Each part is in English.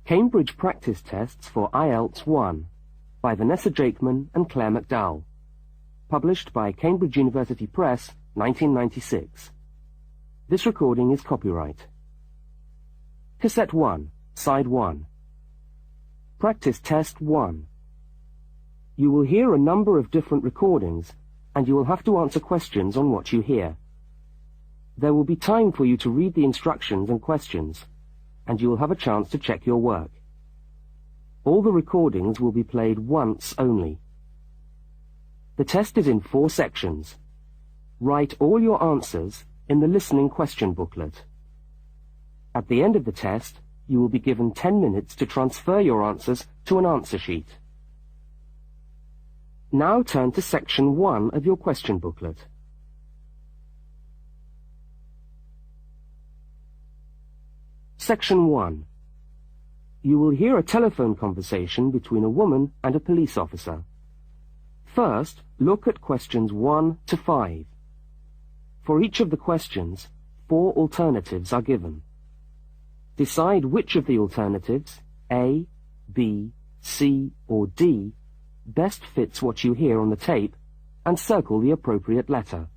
Cambridge Practice Tests for IELTS 1 by Vanessa Jakeman and Claire McDowell. Published by Cambridge University Press, 1996. This recording is copyright. Cassette 1, Side 1. Practice Test 1. You will hear a number of different recordings, and you will have to answer questions on what you hear. There will be time for you to read the instructions and questions, and you will have a chance to check your work. All the recordings will be played once only. The test is in 4 sections. Write all your answers in the listening question booklet. At the end of the test, you will be given 10 minutes to transfer your answers to an answer sheet. Now turn to section 1 of your question booklet. Section 1. You will hear a telephone conversation between a woman and a police officer. First, look at questions 1 to 5. For each of the questions, 4 alternatives are given. Decide which of the alternatives, A, B, C, or D, best fits what you hear on the tape, and circle the appropriate letter.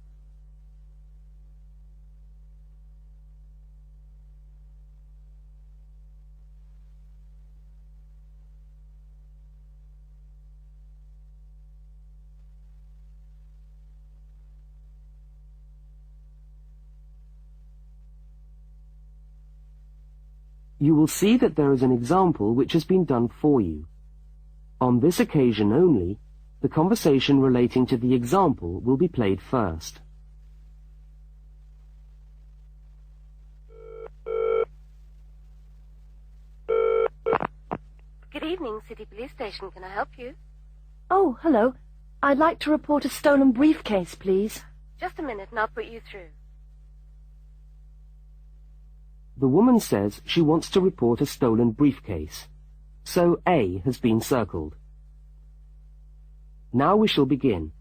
You will see that there is an example which has been done for you. On this occasion only, the conversation relating to the example will be played first. Good evening, City Police Station. Can I help you? Oh, hello. I'd like to report a stolen briefcase, please. Just a minute and I'll put you through. The woman says she wants to report a stolen briefcase, so A has been circled. Now we shall begin.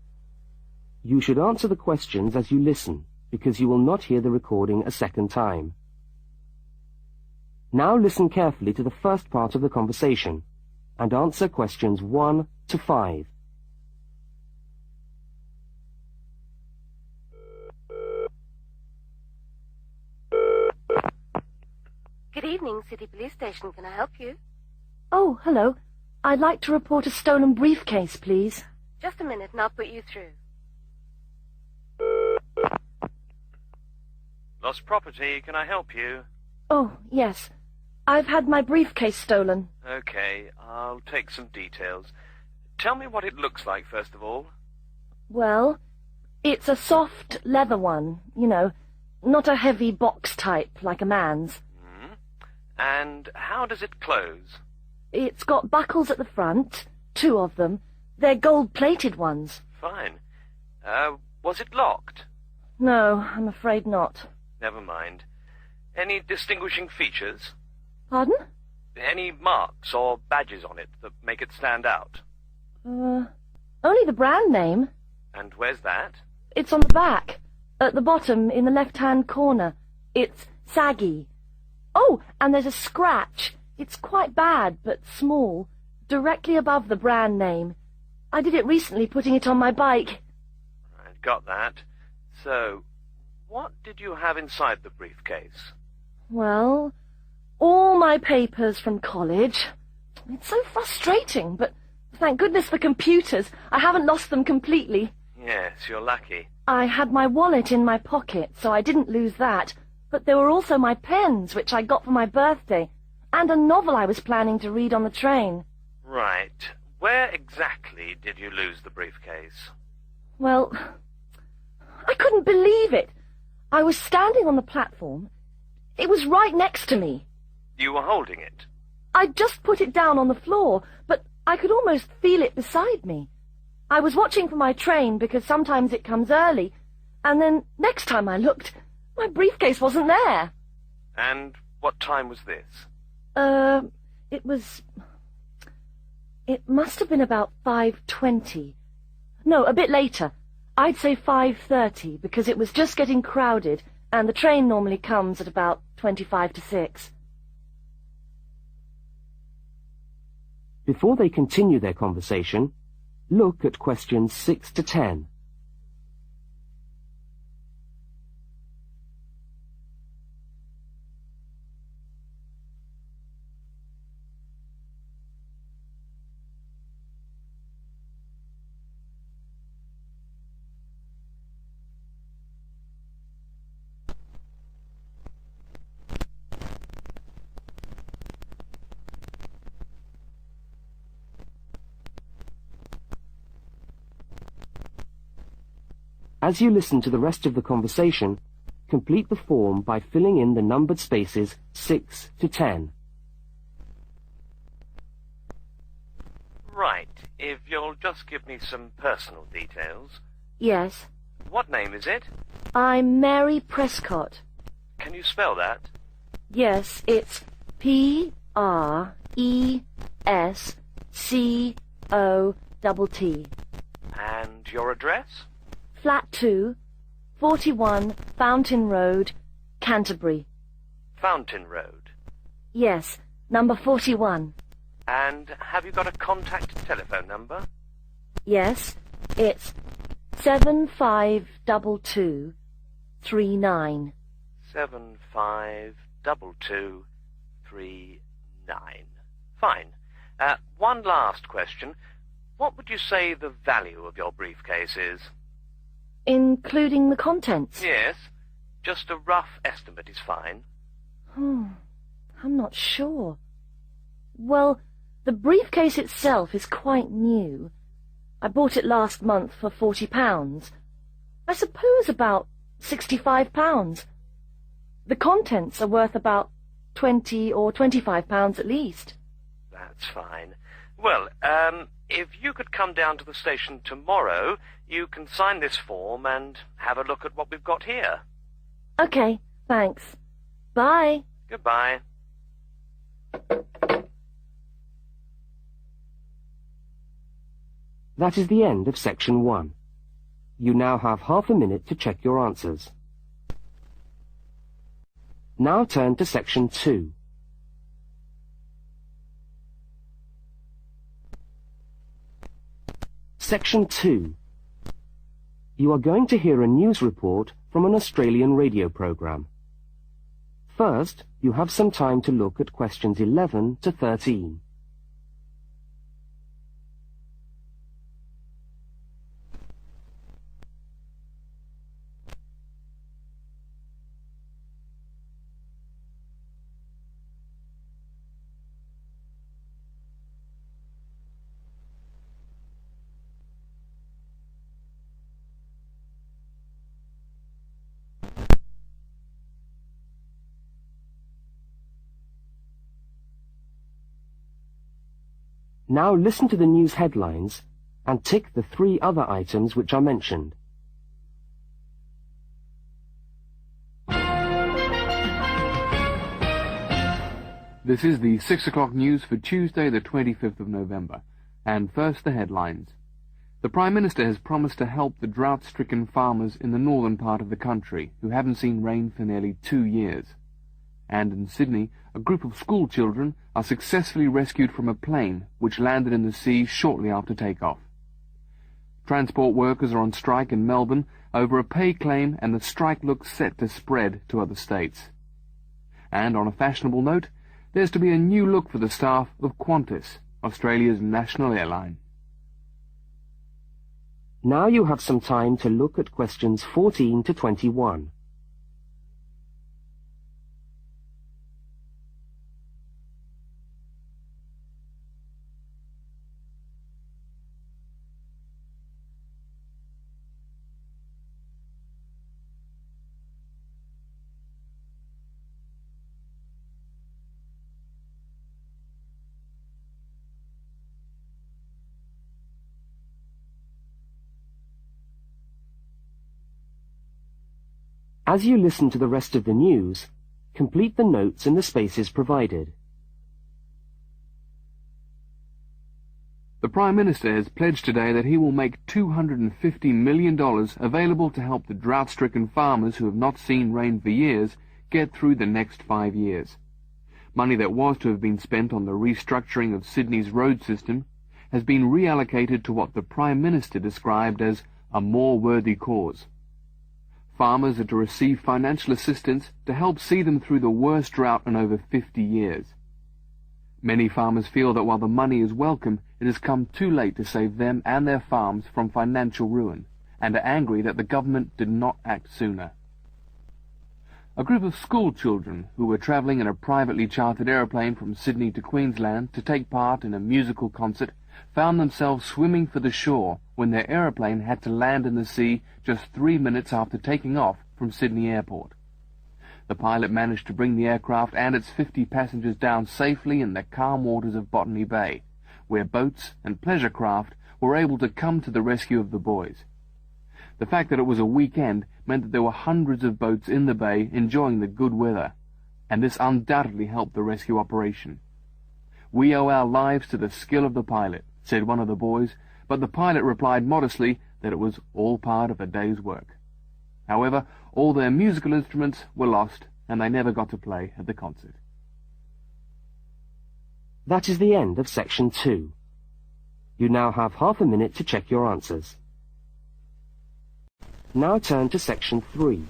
You should answer the questions as you listen, because you will not hear the recording a second time. Now listen carefully to the first part of the conversation, and answer questions 1 to 5. Good evening, City Police Station. Can I help you? Oh, hello. I'd like to report a stolen briefcase, please. Just a minute and I'll put you through. Lost property, can I help you? Oh, yes. I've had my briefcase stolen. Okay, I'll take some details. Tell me what it looks like, first of all. Well, it's a soft leather one, you know, not a heavy box type like a man's. And how does it close? It's got buckles at the front, 2 of them. They're gold-plated ones. Fine. Was it locked? No, I'm afraid not. Never mind. Any distinguishing features? Pardon? Any marks or badges on it that make it stand out? Only the brand name. And where's that? It's on the back, at the bottom in the left-hand corner. It's saggy. Oh, and there's a scratch. It's quite bad, but small, directly above the brand name. I did it recently, putting it on my bike. I got that. So, what did you have inside the briefcase? Well, all my papers from college. It's so frustrating, but thank goodness for computers. I haven't lost them completely. Yes, you're lucky. I had my wallet in my pocket, so I didn't lose that. But there were also my pens, which I got for my birthday, and a novel I was planning to read on the train. Right. Where exactly did you lose the briefcase? Well, I couldn't believe it. I was standing on the platform. It was right next to me. You were holding it? I'd just put it down on the floor, but I could almost feel it beside me. I was watching for my train because sometimes it comes early, and then next time I looked, my briefcase wasn't there. And what time was this? It must have been about 5:20. No, a bit later. I'd say 5:30, because it was just getting crowded, and the train normally comes at about 25 to 6. Before they continue their conversation, look at questions 6 to 10. As you listen to the rest of the conversation, complete the form by filling in the numbered spaces 6 to 10. Right, if you'll just give me some personal details. Yes. What name is it? I'm Mary Prescott. Can you spell that? Yes, it's Prescott. And your address? Flat 2, 41 Fountain Road, Canterbury. Fountain Road. Yes, number 41. And have you got a contact telephone number? Yes, it's 752239. 752239. Fine. One last question. What would you say the value of your briefcase is? Including the contents? Yes. Just a rough estimate is fine. I'm not sure. Well, the briefcase itself is quite new. I bought it last month for £40. I suppose about £65. The contents are worth about £20 or £25 at least. That's fine. Well, if you could come down to the station tomorrow, you can sign this form and have a look at what we've got here. Okay, thanks. Bye. Goodbye. That is the end of section 1. You now have half a minute to check your answers. Now turn to section 2. Section 2. You are going to hear a news report from an Australian radio program. First, you have some time to look at questions 11 to 13. Now listen to the news headlines and tick the 3 other items which are mentioned. This is the 6 o'clock news for Tuesday, the 25th of November. And first, the headlines. The Prime Minister has promised to help the drought-stricken farmers in the northern part of the country who haven't seen rain for nearly 2 years. And in Sydney, a group of school children are successfully rescued from a plane which landed in the sea shortly after takeoff. Transport workers are on strike in Melbourne over a pay claim, and the strike looks set to spread to other states. And on a fashionable note, there's to be a new look for the staff of Qantas, Australia's national airline. Now you have some time to look at questions 14 to 21. As you listen to the rest of the news, complete the notes in the spaces provided. The Prime Minister has pledged today that he will make $250 million available to help the drought-stricken farmers who have not seen rain for years get through the next 5 years. Money that was to have been spent on the restructuring of Sydney's road system has been reallocated to what the Prime Minister described as a more worthy cause. Farmers are to receive financial assistance to help see them through the worst drought in over 50 years. Many farmers feel that while the money is welcome, it has come too late to save them and their farms from financial ruin, and are angry that the government did not act sooner. A group of school children who were travelling in a privately chartered aeroplane from Sydney to Queensland to take part in a musical concert found themselves swimming for the shore when their aeroplane had to land in the sea just 3 minutes after taking off from Sydney Airport. The pilot managed to bring the aircraft and its 50 passengers down safely in the calm waters of Botany Bay, where boats and pleasure craft were able to come to the rescue of the boys. The fact that it was a weekend meant that there were hundreds of boats in the bay enjoying the good weather, and this undoubtedly helped the rescue operation. "We owe our lives to the skill of the pilot," said one of the boys, but the pilot replied modestly that it was all part of a day's work. However, all their musical instruments were lost, and they never got to play at the concert. That is the end of section 2. You now have half a minute to check your answers. Now turn to section 3.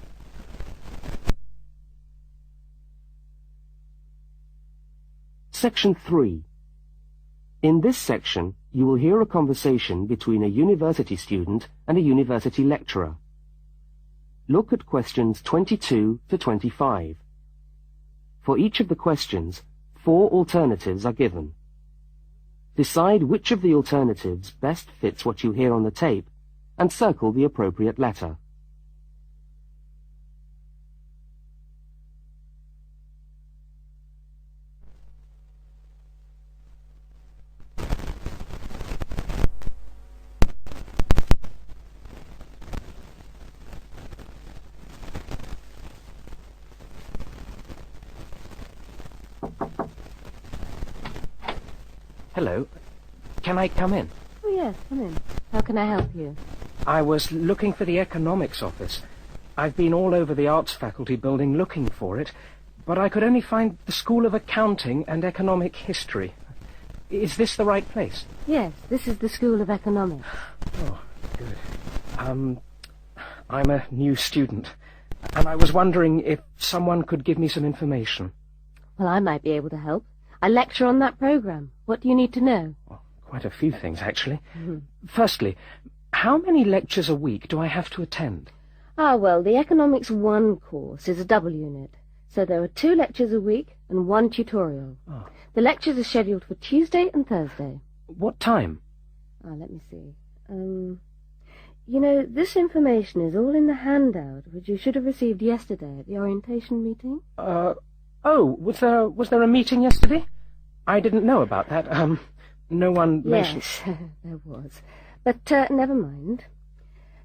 Section 3. In this section, you will hear a conversation between a university student and a university lecturer. Look at questions 22 to 25. For each of the questions, 4 alternatives are given. Decide which of the alternatives best fits what you hear on the tape and circle the appropriate letter. Hello. Can I come in? Oh, yes, come in. How can I help you? I was looking for the economics office. I've been all over the arts faculty building looking for it, but I could only find the School of Accounting and Economic History. Is this the right place? Yes, this is the School of Economics. Oh, good. I'm a new student, and I was wondering if someone could give me some information. Well, I might be able to help. I lecture on that program. What do you need to know? Well, quite a few things, actually. Firstly, how many lectures a week do I have to attend? Well, the Economics 1 course is a double unit. So there are 2 lectures a week and 1 tutorial. Oh. The lectures are scheduled for Tuesday and Thursday. What time? Let me see. You know, this information is all in the handout, which you should have received yesterday at the orientation meeting. Oh, was there a meeting yesterday? I didn't know about that. No one mentioned... Yes, there was. But never mind.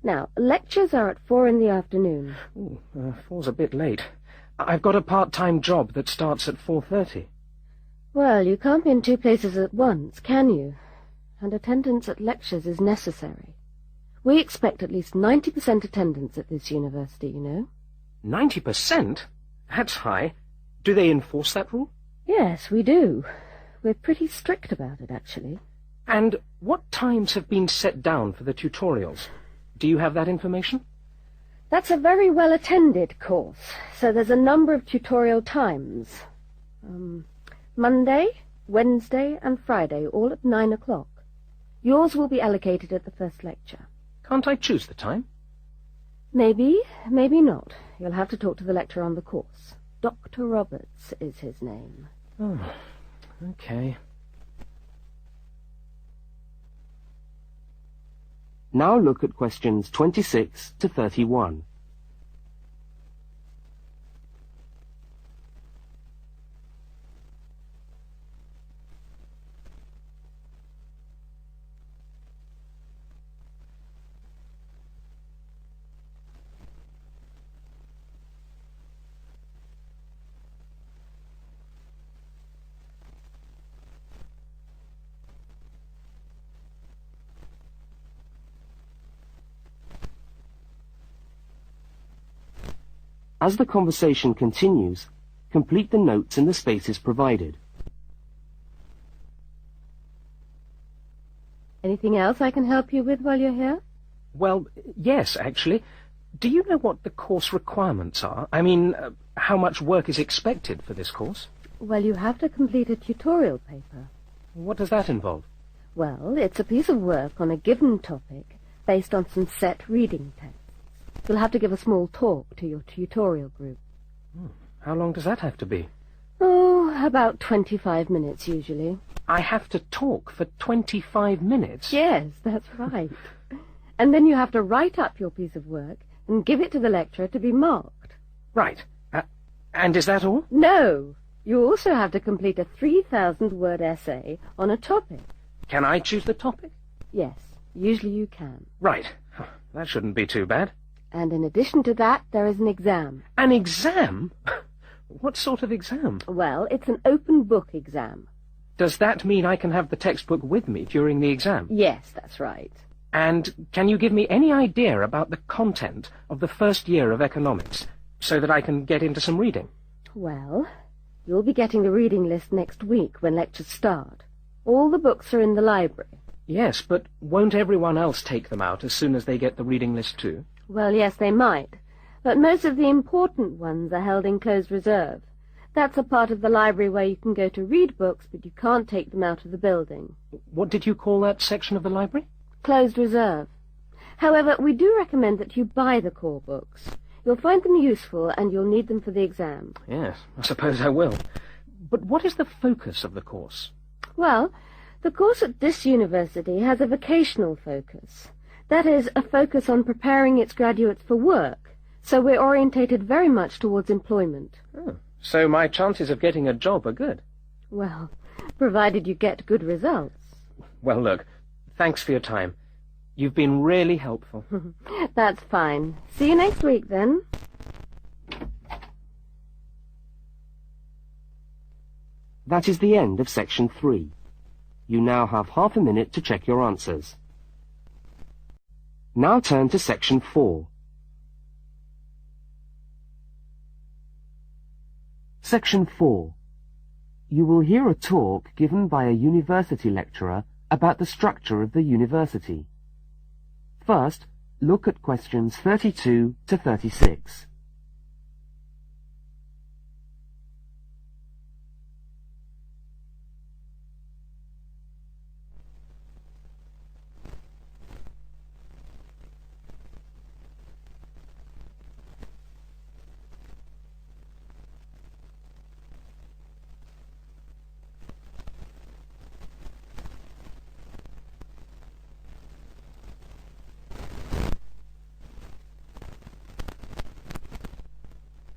Now, lectures are at 4 in the afternoon. Ooh, 4's a bit late. I've got a part-time job that starts at 4:30. Well, you can't be in 2 places at once, can you? And attendance at lectures is necessary. We expect at least 90% attendance at this university, you know. 90%? That's high. Do they enforce that rule? Yes, we do. We're pretty strict about it, actually. And what times have been set down for the tutorials? Do you have that information? That's a very well-attended course, so there's a number of tutorial times. Monday, Wednesday, and Friday, all at 9 o'clock. Yours will be allocated at the first lecture. Can't I choose the time? Maybe, maybe not. You'll have to talk to the lecturer on the course. Dr. Roberts is his name. Oh, okay. Now look at questions 26 to 31. As the conversation continues, complete the notes in the spaces provided. Anything else I can help you with while you're here? Well, yes, actually. Do you know what the course requirements are? I mean, how much work is expected for this course? Well, you have to complete a tutorial paper. What does that involve? Well, it's a piece of work on a given topic based on some set reading texts. You'll have to give a small talk to your tutorial group. How long does that have to be? Oh, about 25 minutes usually. I have to talk for 25 minutes? Yes, that's right. And then you have to write up your piece of work and give it to the lecturer to be marked. Right. And is that all? No! You also have to complete a 3,000-word essay on a topic. Can I choose the topic? Yes, usually you can. Right. That shouldn't be too bad. And in addition to that, there is an exam. An exam? What sort of exam? Well, it's an open book exam. Does that mean I can have the textbook with me during the exam? Yes, that's right. And can you give me any idea about the content of the first year of economics, so that I can get into some reading? Well, you'll be getting the reading list next week when lectures start. All the books are in the library. Yes, but won't everyone else take them out as soon as they get the reading list too? Well, yes, they might. But most of the important ones are held in closed reserve. That's a part of the library where you can go to read books, but you can't take them out of the building. What did you call that section of the library? Closed reserve. However, we do recommend that you buy the core books. You'll find them useful, and you'll need them for the exam. Yes, I suppose I will. But what is the focus of the course? Well, the course at this university has a vocational focus. That is, a focus on preparing its graduates for work. So we're orientated very much towards employment. Oh, so my chances of getting a job are good? Well, provided you get good results. Well, look, thanks for your time. You've been really helpful. That's fine. See you next week, then. That is the end of section 3. You now have half a minute to check your answers. Now turn to section 4. Section 4. You will hear a talk given by a university lecturer about the structure of the university. First, look at questions 32 to 36.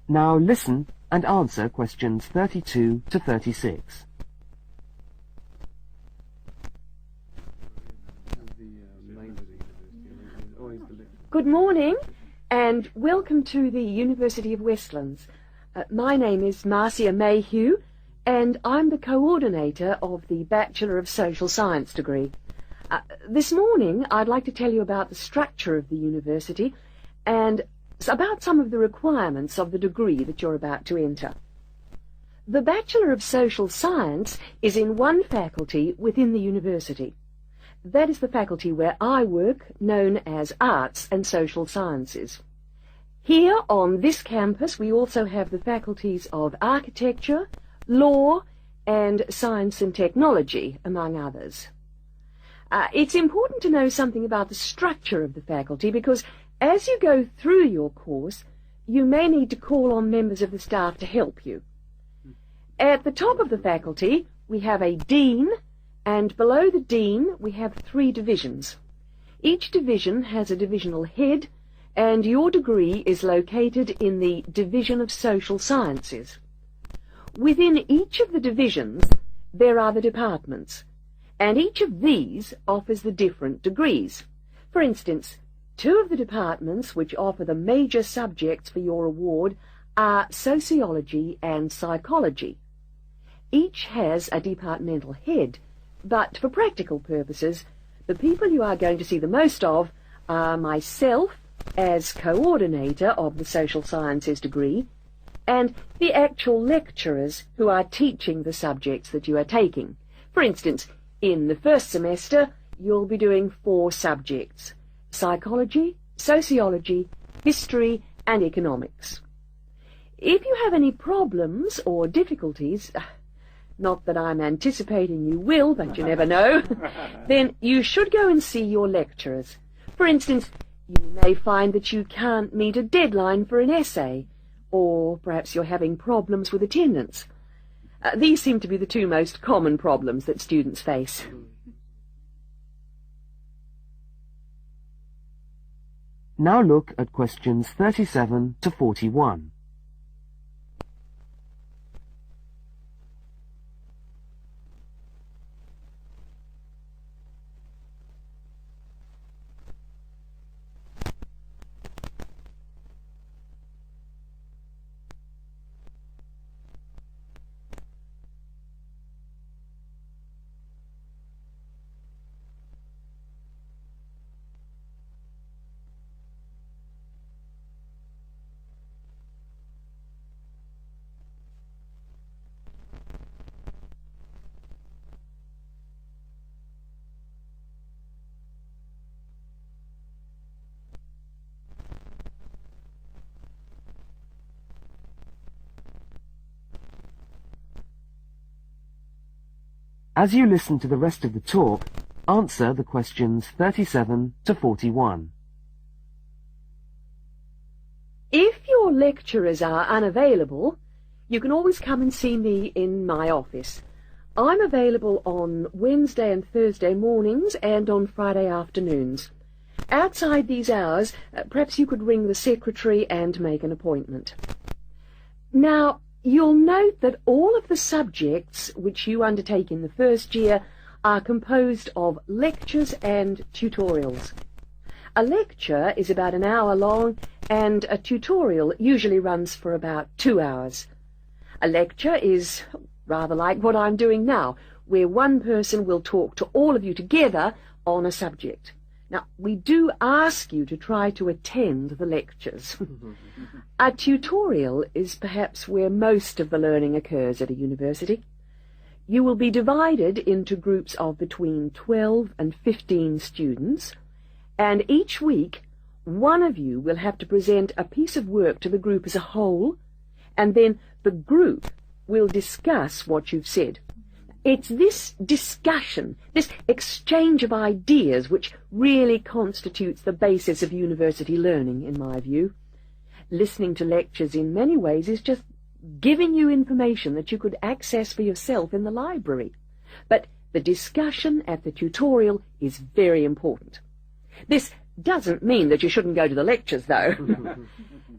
Now listen and answer questions 32 to 36. Good morning, and welcome to the University of Westlands. My name is Marcia Mayhew, and I'm the coordinator of the Bachelor of Social Science degree. This morning, I'd like to tell you about the structure of the university and about some of the requirements of the degree that you're about to enter. The Bachelor of Social Science is in one faculty within the university. That is the faculty where I work, known as Arts and Social Sciences. Here on this campus we also have the faculties of Architecture, Law and Science and Technology, among others. It's important to know something about the structure of the faculty because as you go through your course, you may need to call on members of the staff to help you. At the top of the faculty, we have a dean, and below the dean, we have 3 divisions. Each division has a divisional head, and your degree is located in the Division of Social Sciences. Within each of the divisions, there are the departments, and each of these offers the different degrees. For instance, 2 of the departments which offer the major subjects for your award are sociology and psychology. Each has a departmental head, but for practical purposes, the people you are going to see the most of are myself as coordinator of the social sciences degree and the actual lecturers who are teaching the subjects that you are taking. For instance, in the first semester, you'll be doing 4 subjects: psychology, sociology, history, and economics. If you have any problems or difficulties, not that I'm anticipating you will, but you never know, then you should go and see your lecturers. For instance, you may find that you can't meet a deadline for an essay, or perhaps you're having problems with attendance. These seem to be the 2 most common problems that students face. Now look at questions 37 to 41. As you listen to the rest of the talk, answer the questions 37 to 41. If your lecturers are unavailable, you can always come and see me in my office. I'm available on Wednesday and Thursday mornings and on Friday afternoons. Outside these hours, perhaps you could ring the secretary and make an appointment. Now, you'll note that all of the subjects which you undertake in the first year are composed of lectures and tutorials. A lecture is about an hour long, and a tutorial usually runs for about 2 hours. A lecture is rather like what I'm doing now, where one person will talk to all of you together on a subject. Now, we do ask you to try to attend the lectures. A tutorial is perhaps where most of the learning occurs at a university. You will be divided into groups of between 12 and 15 students, and each week one of you will have to present a piece of work to the group as a whole, and then the group will discuss what you've said. It's this discussion, this exchange of ideas, which really constitutes the basis of university learning, in my view. Listening to lectures in many ways is just giving you information that you could access for yourself in the library. But the discussion at the tutorial is very important. This doesn't mean that you shouldn't go to the lectures, though.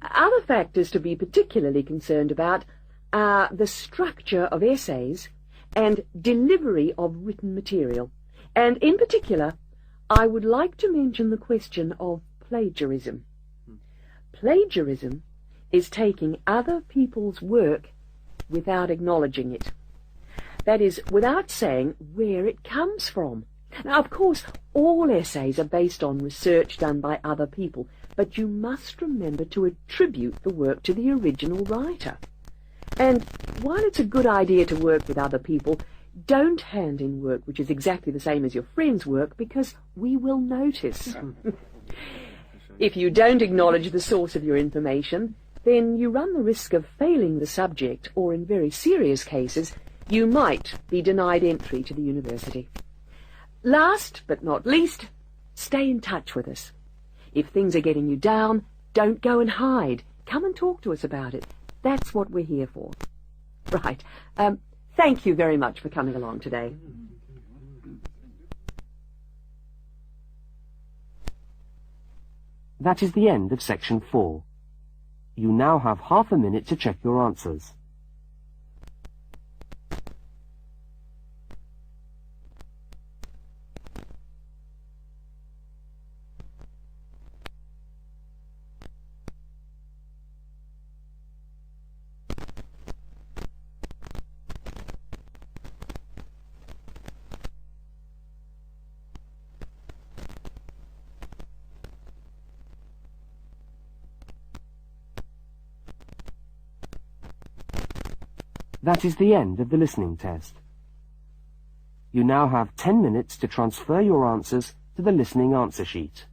Other factors to be particularly concerned about are the structure of essays and delivery of written material. And in particular, I would like to mention the question of plagiarism. Plagiarism is taking other people's work without acknowledging it. That is, without saying where it comes from. Now, of course, all essays are based on research done by other people, but you must remember to attribute the work to the original writer. And while it's a good idea to work with other people, don't hand in work which is exactly the same as your friend's work, because we will notice. If you don't acknowledge the source of your information, then you run the risk of failing the subject, or in very serious cases, you might be denied entry to the university. Last but not least, stay in touch with us. If things are getting you down, don't go and hide. Come and talk to us about it. That's what we're here for. Right. Thank you very much for coming along today. That is the end of section 4. You now have half a minute to check your answers. That is the end of the listening test. You now have 10 minutes to transfer your answers to the listening answer sheet.